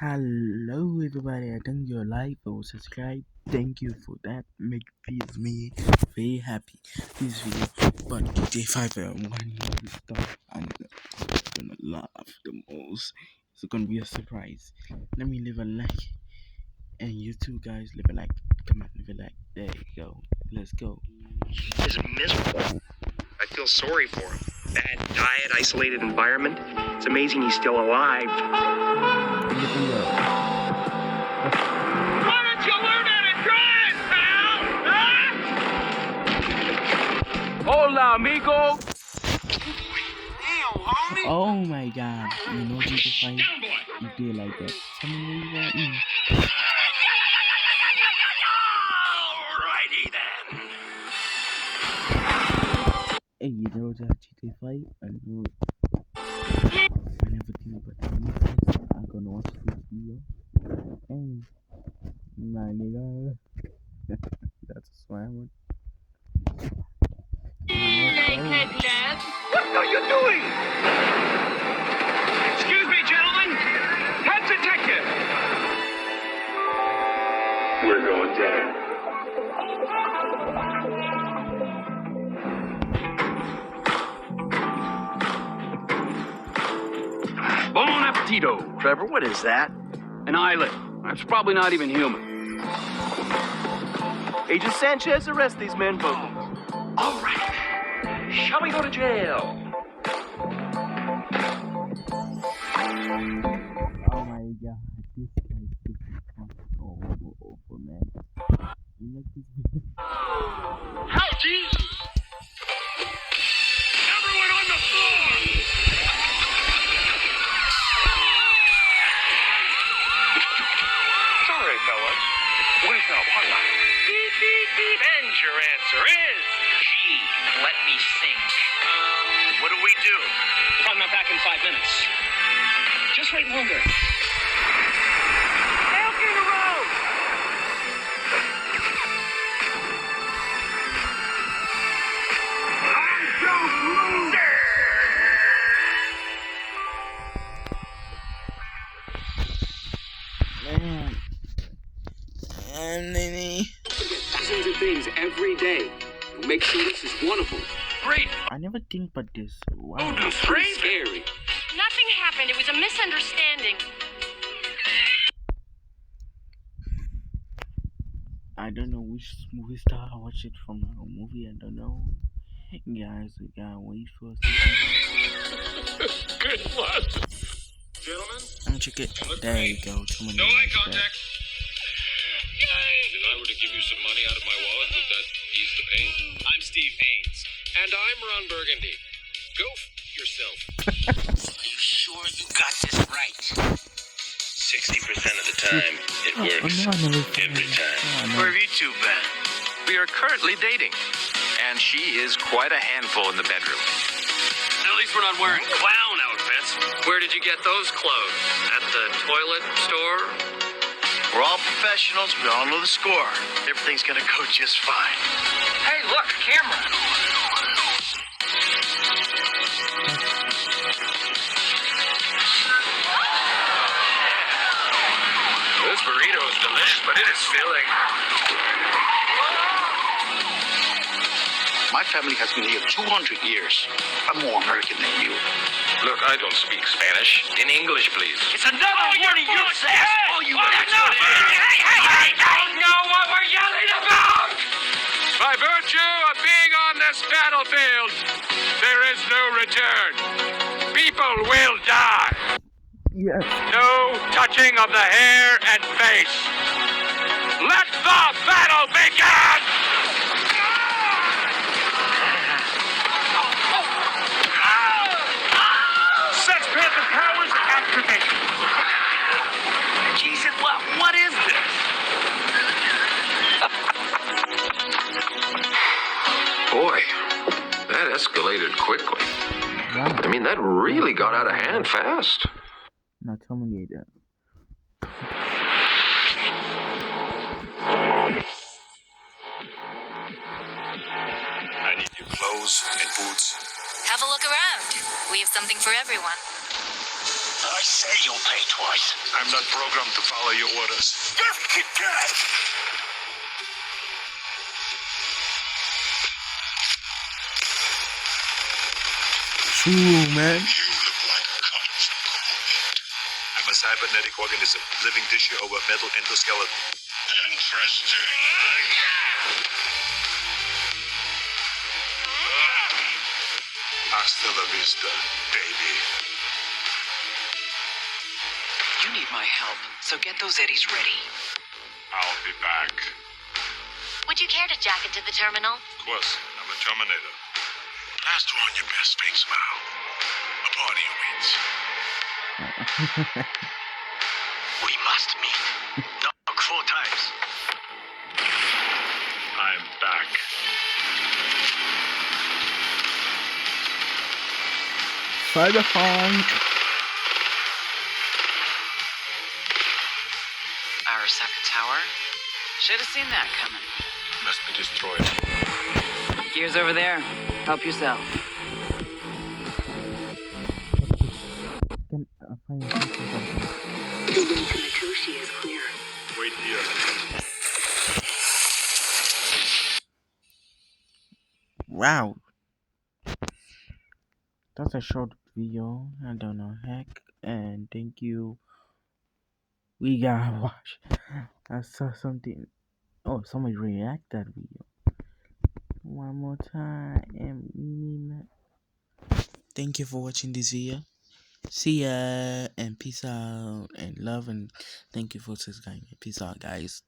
Hello, everybody. I think you're live or subscribe. Thank you for that. Make feels me very happy. This video, but J5 one stuff I'm gonna laugh the most. It's gonna be a surprise. Let me leave a like, and you two guys leave a like. Come on, leave a like. There you go. Let's go. Is miserable. I feel sorry for him. Bad diet, isolated environment. It's amazing he's still alive. Why don't you learn how to drive, pal? Huh? Hola, amigo. Damn, homie. Oh my god. You know J5? Down, boy. You did like that. Tell me where you want me. Alrighty then. Hey, you know that GTA 5? I know I never think about the new guys. I'm gonna watch this video. Hey, my nigga. That's a swear word. Naked lad. What are you doing? Excuse me, gentlemen. Head detective. We're going down. Bon appetito. Trevor, what is that? An islet. That's probably not even human. Agent Sanchez, arrest these men both. All right. Shall we go to jail? Oh my god, this guy is fucking over, man. You like this video? Howdy! Everyone on the floor! Sorry, fellas. Wake up, hotline. Beep, beep, beep. And your answer is... Gee, let me think. What do we do? If I'm not back in 5 minutes. Just wait longer. Elk in the road! I don't lose! Man. And then Dozens of things every day. Make sure this is one of them. Great. I never think about this. Wow. It's pretty scary. Nothing happened. It was a misunderstanding. I don't know which movie star I watched it from a movie. I don't know. Guys, we gotta wait for a second. Good one. Gentlemen, I'm check it. There you go. Come on. No eye contact. If I were to give you some money out of my wallet, would that ease the pain? I'm Steve Haynes. And I'm Ron Burgundy. Go yourself. Are you sure you got this right? 60% of the time, it works. no, I never Every time. Where have you two been? We are currently dating, and she is quite a handful in the bedroom. at least we're not wearing clown outfits. Where did you get those clothes? At the toilet store? We're all professionals. We all know the score. Everything's gonna go just fine. Hey, look, a camera. This burrito is delicious, but it is filling. My family has been here 200 years. I'm more American than you. Look, I don't speak Spanish. In English, please. It's another one of your sass. Oh, you excellent. I don't know what we're yelling about! By virtue of being on this battlefield, there is no return. People will die. Yes. No touching of the hair and face. Let the battle begin! Sex Panther powers activate. Jesus, what is this? Boy, that escalated quickly. Wow. I mean, that really got out of hand fast. Now tell me that. I need new clothes and boots. Have a look around. We have something for everyone. I say you'll pay twice. I'm not programmed to follow your orders. Just kick that! True, man. You look like a cunt. I'm a cybernetic organism, living tissue over metal endoskeleton. Interesting. Hasta la vista, baby. You need my help, so get those eddies ready. I'll be back. Would you care to jack into the terminal? Of course, I'm a Terminator. Plaster on your best fake smile. A party awaits. We must meet. Dog 4 times. I'm back. Cyberpunk. Arasaka Tower? Should have seen that coming. Must be destroyed. Gears over there. Help yourself. Can I find something? The way to Matoshi is clear. Wait here. Wow. That's a short video. I don't know heck. And thank you. We gotta watch. I saw something. Oh, somebody react that video. One more time. Thank you for watching this video. See ya and peace out and love and thank you for subscribing. Peace out, guys.